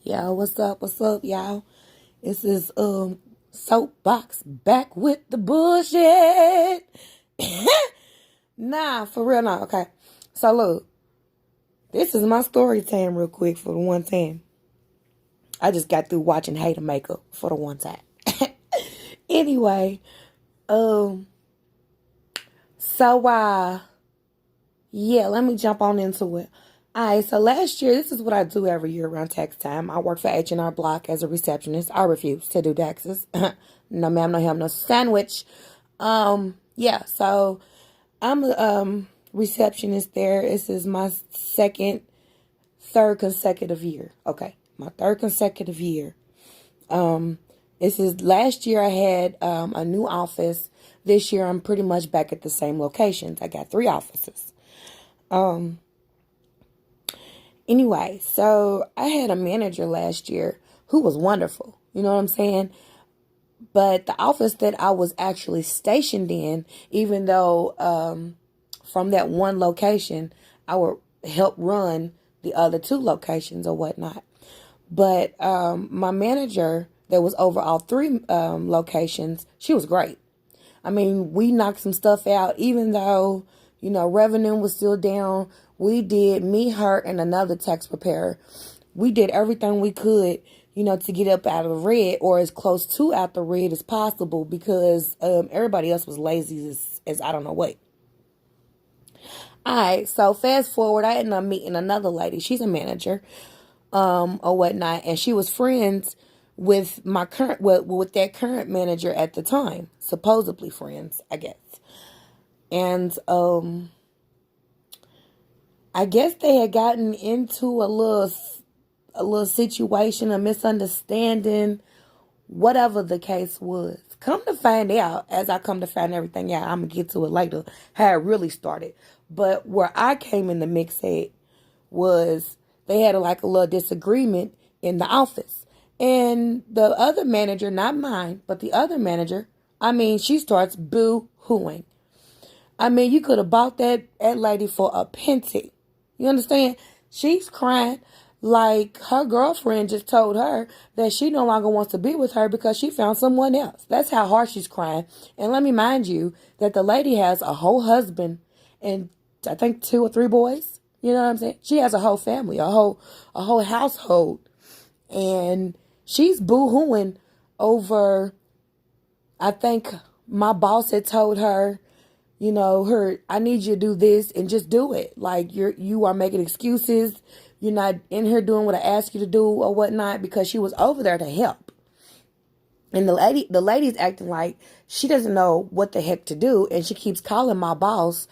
Yo, what's up, y'all? This is Soapbox back with the bullshit. Nah, for real, nah, okay. So look, this is my story time real quick for the one time. I just got through watching Hater Makeup for the one time. Anyway, um, so yeah, let me jump on into it. Alright, so last year, this is what I do every year around tax time. I work for H&R Block as a receptionist. I refuse to do taxes. No ma'am, no ham, no sandwich. Yeah, so I'm a receptionist there. This is my third consecutive year. Okay, my third consecutive year. This is last year I had a new office. This year I'm pretty much back at the same locations. I got 3 offices. Anyway, so I had a manager last year who was wonderful. You know what I'm saying? But the office that I was actually stationed in, even though from that one location, I would help run the other 2 locations or whatnot. But my manager that was over all 3 locations, she was great. I mean, we knocked some stuff out, even though, revenue was still down. We did, me, her, and another tax preparer. We did everything we could, to get up out of the red or as close to out the red as possible because everybody else was lazy as I don't know what. All right, so fast forward, I ended up meeting another lady. She's a manager or whatnot, and she was friends with my with that current manager at the time, supposedly friends, I guess. And I guess they had gotten into a little situation, a misunderstanding, whatever the case was. Come to find out, as I come to find everything out, I'm going to get to it later, how it really started. But where I came in the mix at was they had a little disagreement in the office. And the other manager, not mine, but the other manager, she starts boo-hooing. You could have bought that lady for a penny. You understand? She's crying like her girlfriend just told her that she no longer wants to be with her because she found someone else. That's how hard she's crying. And let me mind you that the lady has a whole husband and I think 2 or 3 boys. You know what I'm saying? She has a whole family, a whole household. And she's boo-hooing over, I think my boss had told her, I need you to do this and just do it. Like you are making excuses. You're not in here doing what I asked you to do or whatnot because she was over there to help. And the lady's acting like she doesn't know what the heck to do. And she keeps calling my boss,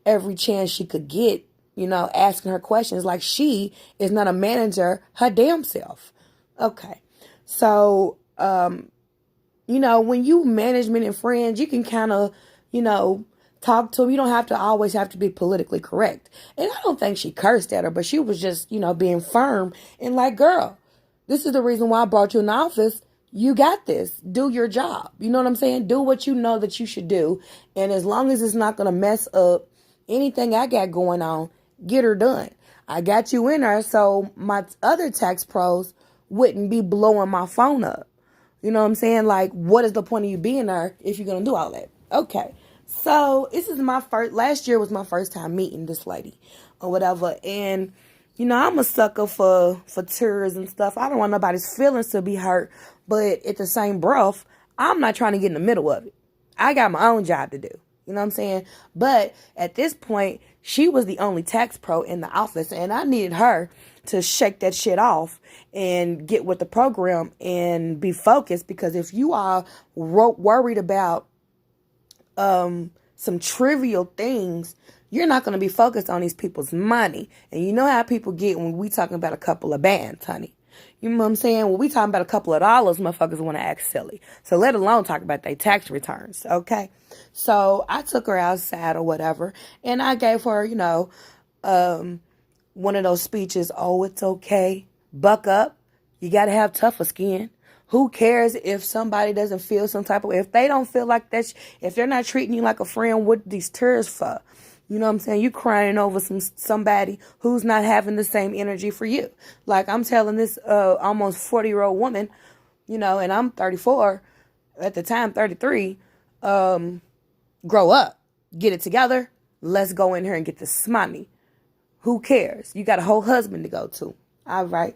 every chance she could get, asking her questions like she is not a manager her damn self. Okay. So, when you management and friends, you can kind of, talk to them. You don't always have to be politically correct. And I don't think she cursed at her, but she was just, being firm and like, girl, this is the reason why I brought you in the office. You got this. Do your job. You know what I'm saying? Do what you know that you should do. And as long as it's not going to mess up anything I got going on, get her done. I got you in her so my other tax pros wouldn't be blowing my phone up. You know what I'm saying? Like, what is the point of you being there if you're going to do all that? Okay. So this is last year was my first time meeting this lady or whatever. And, I'm a sucker for tours and stuff. I don't want nobody's feelings to be hurt. But at the same breath, I'm not trying to get in the middle of it. I got my own job to do. You know what I'm saying? But at this point, she was the only tax pro in the office. And I needed her to shake that shit off and get with the program and be focused. Because if you are worried about some trivial things, you're not going to be focused on these people's money. And you know how people get when we talking about a couple of bands, honey. You know what I'm saying? When we talking about a couple of dollars, motherfuckers want to act silly. So let alone talk about their tax returns, okay? So I took her outside or whatever, and I gave her, one of those speeches, oh, it's okay, buck up. You got to have tougher skin. Who cares if somebody doesn't feel some type of way? If they don't feel like that, if they're not treating you like a friend, what these tears for? You know what I'm saying? You crying over somebody who's not having the same energy for you. Like I'm telling this almost 40-year-old woman, and I'm 34 at the time, 33. Grow up, get it together. Let's go in here and get this money. Who cares? You got a whole husband to go to. All right.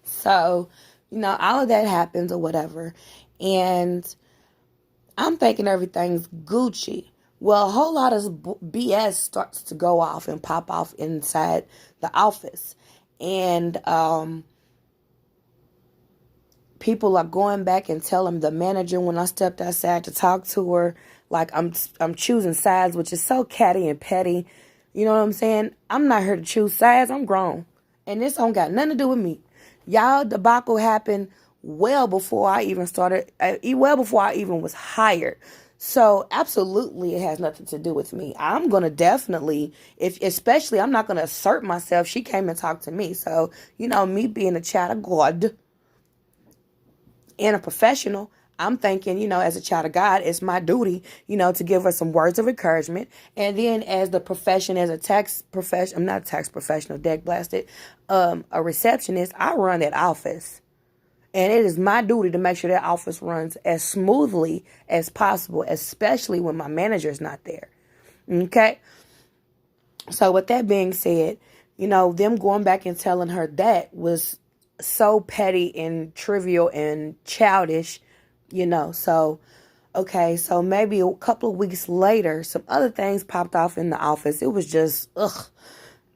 So, all of that happens or whatever. And I'm thinking everything's Gucci. Well, a whole lot of BS starts to go off and pop off inside the office. And people are going back and telling the manager when I stepped outside to talk to her, like I'm choosing sides, which is so catty and petty. You know what I'm saying? I'm not here to choose sides. I'm grown. And this don't got nothing to do with me. Y'all debacle happened well before I even was hired. So absolutely it has nothing to do with me. I'm going to definitely, especially I'm not going to assert myself. She came and talked to me. So, me being a child of God and a professional, I'm thinking, as a child of God, it's my duty, to give her some words of encouragement. And then as the profession, as a tax profession, I'm not a tax professional, deck blasted, a receptionist, I run that office. And it is my duty to make sure that office runs as smoothly as possible, especially when my manager is not there. Okay? So with that being said, them going back and telling her that was so petty and trivial and childish, So, okay, so maybe a couple of weeks later, some other things popped off in the office. It was just,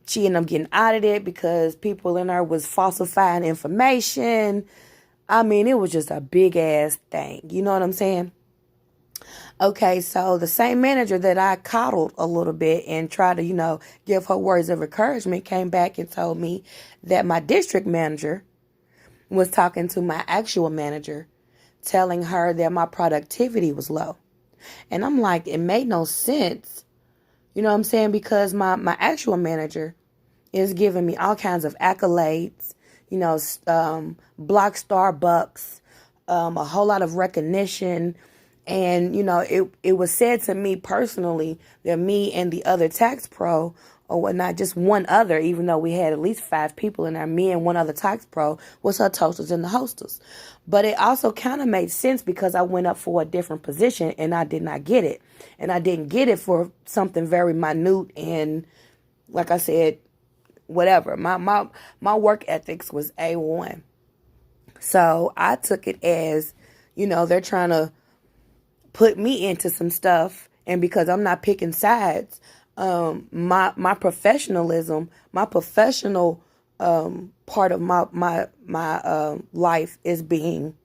she ended up getting audited because people in there was falsifying information. I mean, it was just a big ass thing. You know what I'm saying? Okay, so the same manager that I coddled a little bit and tried to, give her words of encouragement came back and told me that my district manager was talking to my actual manager, telling her that my productivity was low. And I'm like, it made no sense. You know what I'm saying? Because my actual manager is giving me all kinds of accolades, block Starbucks, a whole lot of recognition. And, it was said to me personally that me and the other tax pro or whatnot, just one other, even though we had at least 5 people in there, me and one other tax pro was her toasters and the hostess. But it also kind of made sense because I went up for a different position and I did not get it. And I didn't get it for something very minute and, like I said, whatever. My work ethics was A1. So I took it as, they're trying to put me into some stuff, and because I'm not picking sides, my professionalism, my professional part of my life is being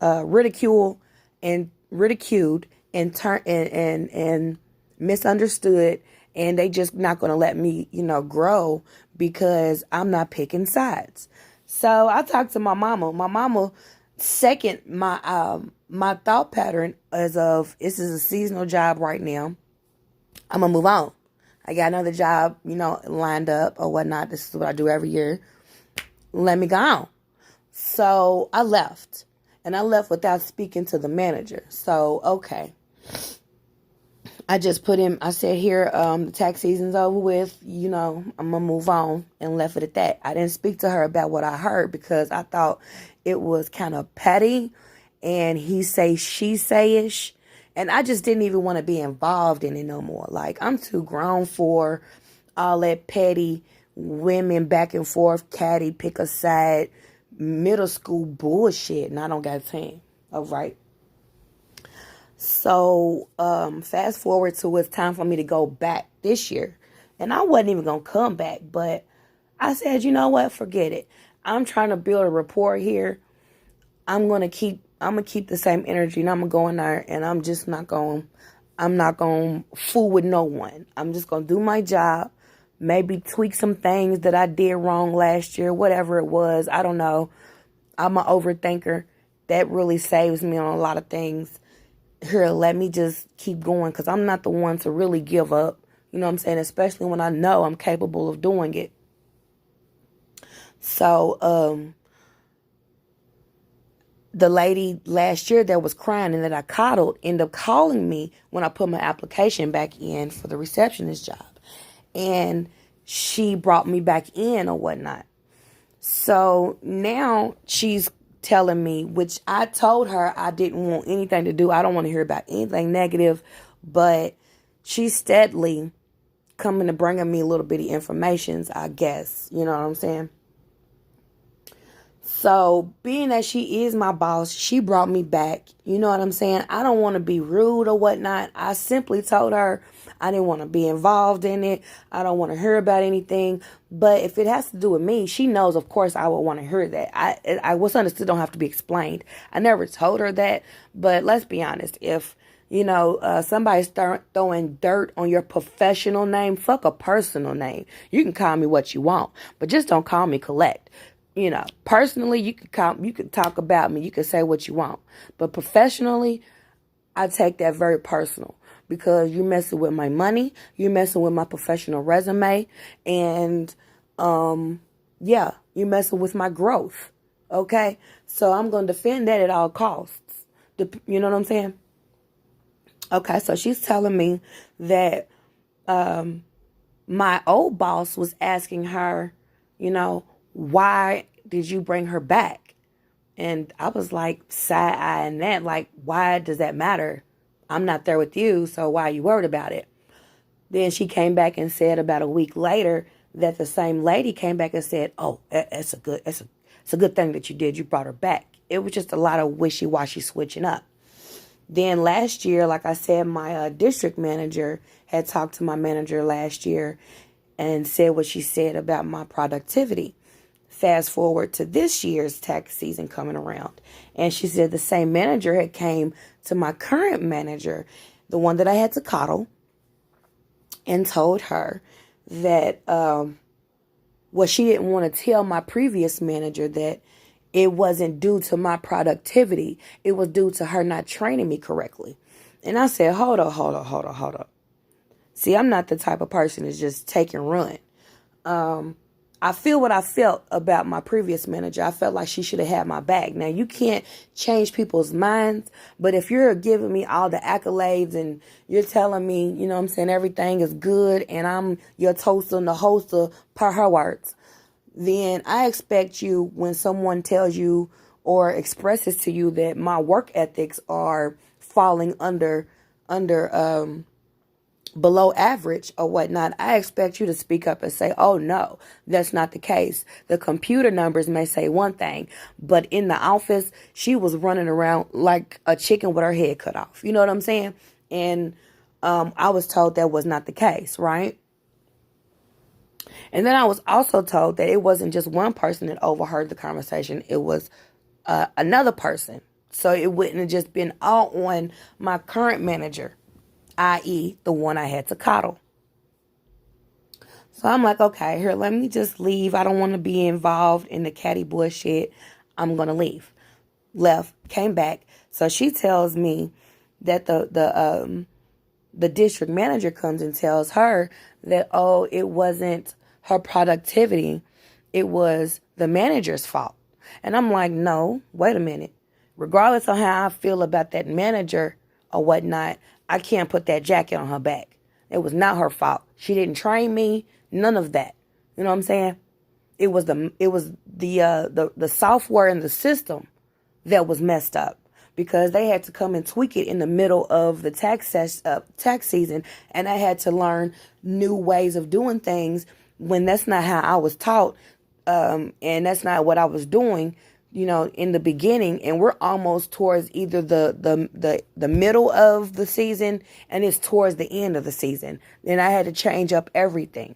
ridiculed and and misunderstood, and they just not going to let me grow because I'm not picking sides. So I talked to my mama. My mama second my thought pattern as of this is a seasonal job right now. I'm gonna move on. I got another job, lined up or whatnot. This is what I do every year. Let me go on. So I left, and I left without speaking to the manager. So okay, I just put in. I said here, the tax season's over with. I'm gonna move on, and left it at that. I didn't speak to her about what I heard because I thought it was kind of petty and he say, she say-ish. And I just didn't even want to be involved in it no more. Like, I'm too grown for all that petty women back and forth, catty, pick a side, middle school bullshit. And I don't got time. All right. So, fast forward to it's time for me to go back this year. And I wasn't even going to come back. But I said, you know what? Forget it. I'm trying to build a rapport here. I'm gonna keep the same energy, and I'm gonna go in there, and I'm not gonna fool with no one. I'm just gonna do my job, maybe tweak some things that I did wrong last year, whatever it was. I don't know. I'm an overthinker. That really saves me on a lot of things. Here, let me just keep going because I'm not the one to really give up. You know what I'm saying? Especially when I know I'm capable of doing it. So, the lady last year that was crying and that I coddled ended up calling me when I put my application back in for the receptionist job. And she brought me back in or whatnot. So now she's telling me, which I told her I didn't want anything to do. I don't want to hear about anything negative, but she's steadily coming to bringing me little bitty informations, I guess. You know what I'm saying? So, being that she is my boss, she brought me back. You know what I'm saying? I don't want to be rude or whatnot. I simply told her I didn't want to be involved in it. I don't want to hear about anything. But if it has to do with me, she knows, of course, I would want to hear that. What's understood don't have to be explained. I never told her that. But let's be honest. If, somebody's throwing dirt on your professional name, fuck a personal name. You can call me what you want, but just don't call me collect. Personally, you could talk about me. You can say what you want. But professionally, I take that very personal because you're messing with my money. You're messing with my professional resume. And, you're messing with my growth. Okay? So I'm going to defend that at all costs. You know what I'm saying? Okay, so she's telling me that my old boss was asking her, why did you bring her back? And I was like side-eyeing that, like, why does that matter? I'm not there with you, so why are you worried about it? Then she came back and said about a week later that the same lady came back and said, oh, it's a good thing that you did. You brought her back. It was just a lot of wishy-washy switching up. Then last year, like I said, my district manager had talked to my manager last year and said what she said about my productivity. Fast forward to this year's tax season coming around. And she said the same manager had came to my current manager, the one that I had to coddle, and told her that, she didn't want to tell my previous manager that it wasn't due to my productivity. It was due to her not training me correctly. And I said, hold up. See, I'm not the type of person that's just take and run. I feel what I felt about my previous manager. I felt like she should have had my back. Now, you can't change people's minds, but if you're giving me all the accolades and you're telling me, everything is good and I'm your toaster and the hoster per her words, then I expect you, when someone tells you or expresses to you that my work ethics are falling under below average or whatnot, I expect you to speak up and say, oh no, that's not the case. The computer numbers may say one thing, but in the office, she was running around like a chicken with her head cut off. You know what I'm saying? And I was told that was not the case, right? And then I was also told that it wasn't just one person that overheard the conversation. It was another person. So it wouldn't have just been all on my current manager, i.e. the one I had to coddle. So I'm like, okay, here, let me just leave. I don't want to be involved in the catty bullshit. I'm going to leave. Left, came back. So she tells me that the district manager comes and tells her that, oh, it wasn't her productivity. It was the manager's fault. And I'm like, no, wait a minute. Regardless of how I feel about that manager or whatnot, I can't put that jacket on her back. It was not her fault. She didn't train me. None of that. You know what I'm saying? It was the software and the system that was messed up because they had to come and tweak it in the middle of the tax season, and I had to learn new ways of doing things when that's not how I was taught, and that's not what I was doing, in the beginning. And we're almost towards either the middle of the season and it's towards the end of the season. And I had to change up everything.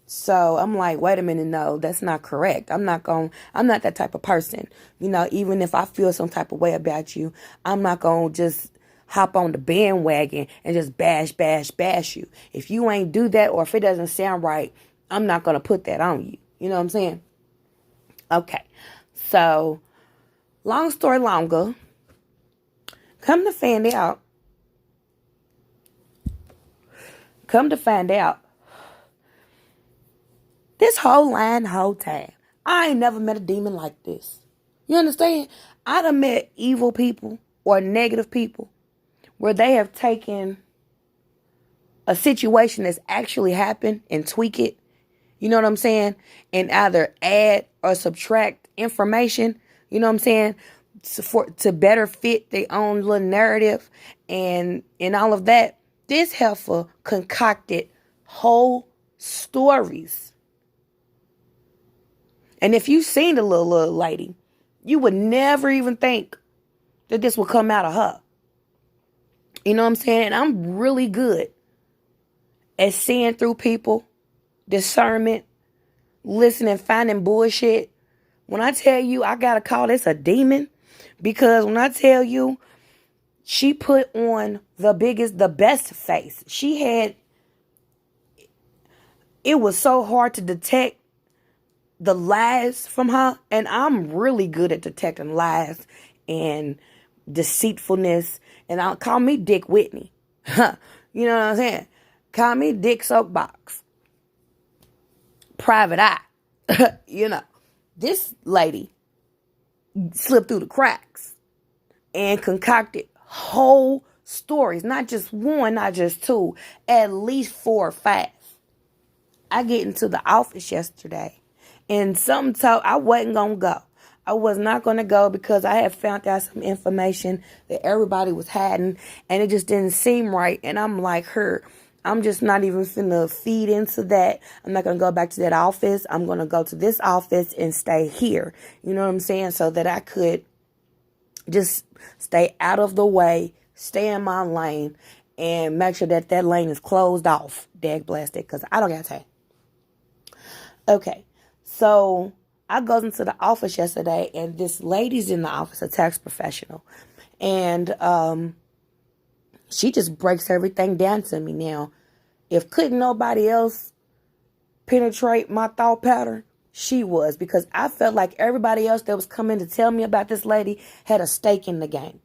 So I'm like, wait a minute, no, that's not correct. I'm not that type of person. Even if I feel some type of way about you, I'm not going to just hop on the bandwagon and just bash you. If you ain't do that, or if it doesn't sound right, I'm not going to put that on you. You know what I'm saying? Okay. So, long story longer, come to find out, this whole time, I ain't never met a demon like this. You understand? I done met evil people or negative people where they have taken a situation that's actually happened and tweak it. You know what I'm saying? And either add or subtract information. You know what I'm saying? To better fit their own little narrative and all of that. This heifer concocted whole stories. And if you've seen the little lady, you would never even think that this would come out of her. You know what I'm saying? And I'm really good at seeing through people, discernment, listening, finding bullshit. When I tell you I gotta call this a demon, because when I tell you she put on the best face. It was so hard to detect the lies from her. And I'm really good at detecting lies and deceitfulness. And I'll call me Dick Whitney. You know what I'm saying? Call me Dick Soapbox. Private eye. You know, this lady slipped through the cracks and concocted whole stories. Not just one, not just two, at least 4 or 5. I get into the office yesterday and something told I wasn't going to go. I was not going to go because I had found out some information that everybody was hiding and it just didn't seem right. And I'm like, I'm just not even finna feed into that. I'm not going to go back to that office. I'm going to go to this office and stay here. You know what I'm saying? So that I could just stay out of the way, stay in my lane, and make sure that lane is closed off. Dag blasted, because I don't got time. Okay, so I goes into the office yesterday, and this lady's in the office, a tax professional, and she just breaks everything down to me. Now, if couldn't nobody else penetrate my thought pattern, she was, because I felt like everybody else that was coming to tell me about this lady had a stake in the game.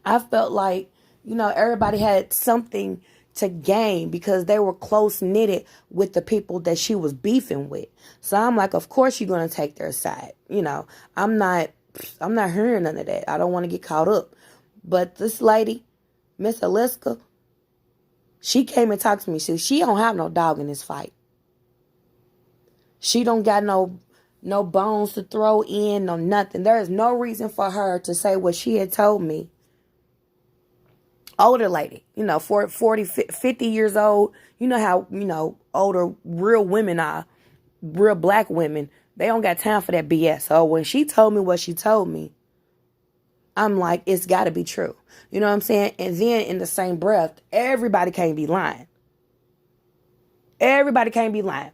I felt like, everybody had something to gain because they were close knitted with the people that she was beefing with. So I'm like, of course you're going to take their side. I'm not hearing none of that. I don't want to get caught up. But this lady, Miss Aliska, she came and talked to me. She don't have no dog in this fight. She don't got no bones to throw in, no nothing. There is no reason for her to say what she had told me. Older lady, 40, 50 years old. You know how, older real women are, real black women. They don't got time for that BS. So when she told me what she told me, I'm like, it's got to be true. You know what I'm saying? And then in the same breath, everybody can't be lying. Everybody can't be lying.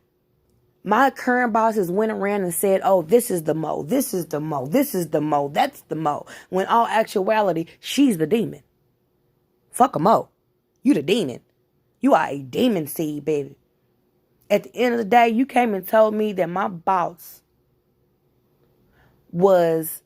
My current bosses went around and said, oh, this is the Mo. This is the Mo. This is the Mo. That's the Mo. When all actuality, she's the demon. Fuck a Mo. You the demon. You are a demon seed, baby. At the end of the day, you came and told me that my boss was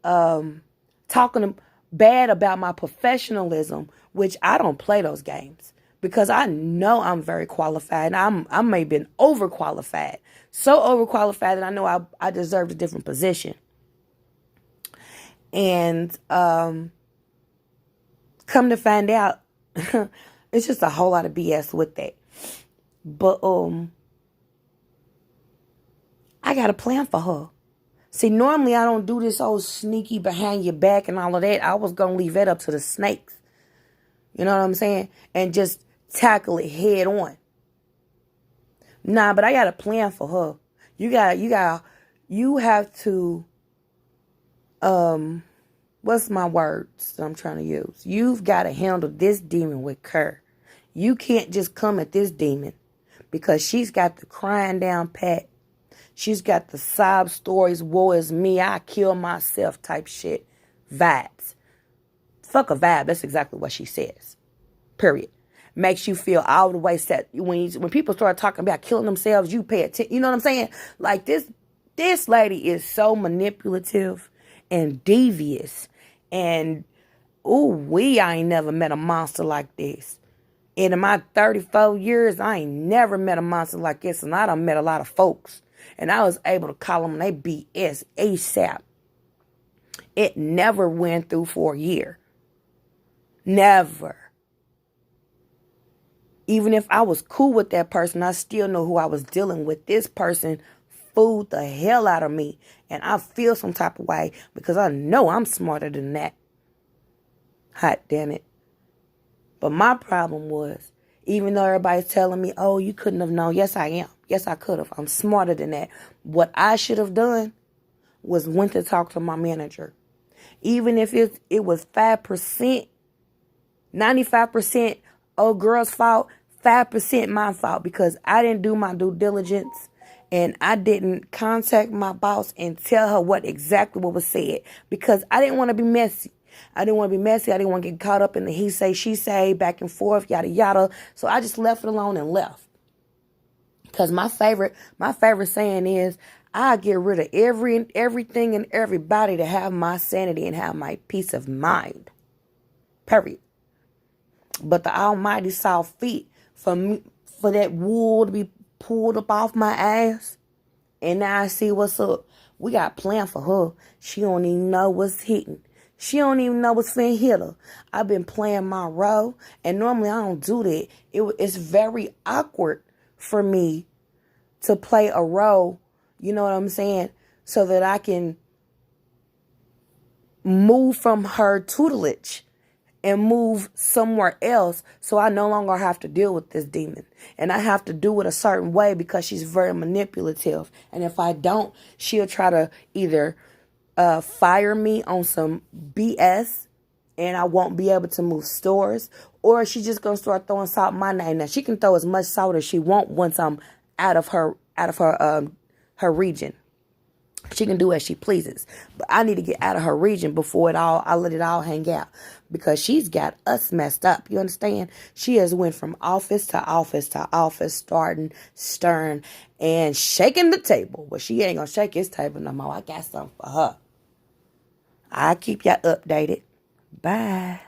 talking bad about my professionalism, which I don't play those games because I know I'm very qualified. I may have been overqualified. So overqualified that I know I deserved a different position. And come to find out, it's just a whole lot of BS with that. But I got a plan for her. See, normally I don't do this old sneaky behind your back and all of that. I was going to leave that up to the snakes. You know what I'm saying? And just tackle it head on. Nah, but I got a plan for her. You have to, what's my words that I'm trying to use? You've got to handle this demon with care. You can't just come at this demon because she's got the crying down pat. She's got the sob stories, woe is me, I kill myself type shit vibes. Fuck a vibe. That's exactly what she says. Period. Makes you feel all the way set. When people start talking about killing themselves, you pay attention. You know what I'm saying? Like this lady is so manipulative and devious. And I ain't never met a monster like this. And in my 34 years, I ain't never met a monster like this. And I done met a lot of folks. And I was able to call them they BS ASAP. It never went through for a year. Never. Even if I was cool with that person, I still know who I was dealing with. This person fooled the hell out of me. And I feel some type of way because I know I'm smarter than that. Hot damn it. But my problem was, even though everybody's telling me, oh, you couldn't have known. Yes, I am. Yes, I could have. I'm smarter than that. What I should have done was went to talk to my manager. Even if it was 5%, 95% old girl's fault, 5% my fault because I didn't do my due diligence and I didn't contact my boss and tell her what was said because I didn't want to be messy. I didn't want to be messy. I didn't want to get caught up in the he say, she say, back and forth, yada, yada. So I just left it alone and left. Because my favorite saying is, I get rid of everything and everybody to have my sanity and have my peace of mind. Period. But the Almighty saw fit for that wool to be pulled up off my ass. And now I see what's up. We got a plan for her. She don't even know what's hitting. She don't even know what's finna hit her. I've been playing my role. And normally I don't do that. It's very awkward for me to play a role. You know what I'm saying? So that I can move from her tutelage and move somewhere else so I no longer have to deal with this demon. And I have to do it a certain way because she's very manipulative. And if I don't, she'll try to either fire me on some BS and I won't be able to move stores, or she's just going to start throwing salt in my name. Now, she can throw as much salt as she wants once I'm out of her region. She can do as she pleases. But I need to get out of her region before I let it all hang out. Because she's got us messed up. You understand? She has went from office to office to office, starting stern and shaking the table. Well, she ain't going to shake his table no more. I got something for her. I'll keep y'all updated. Bye.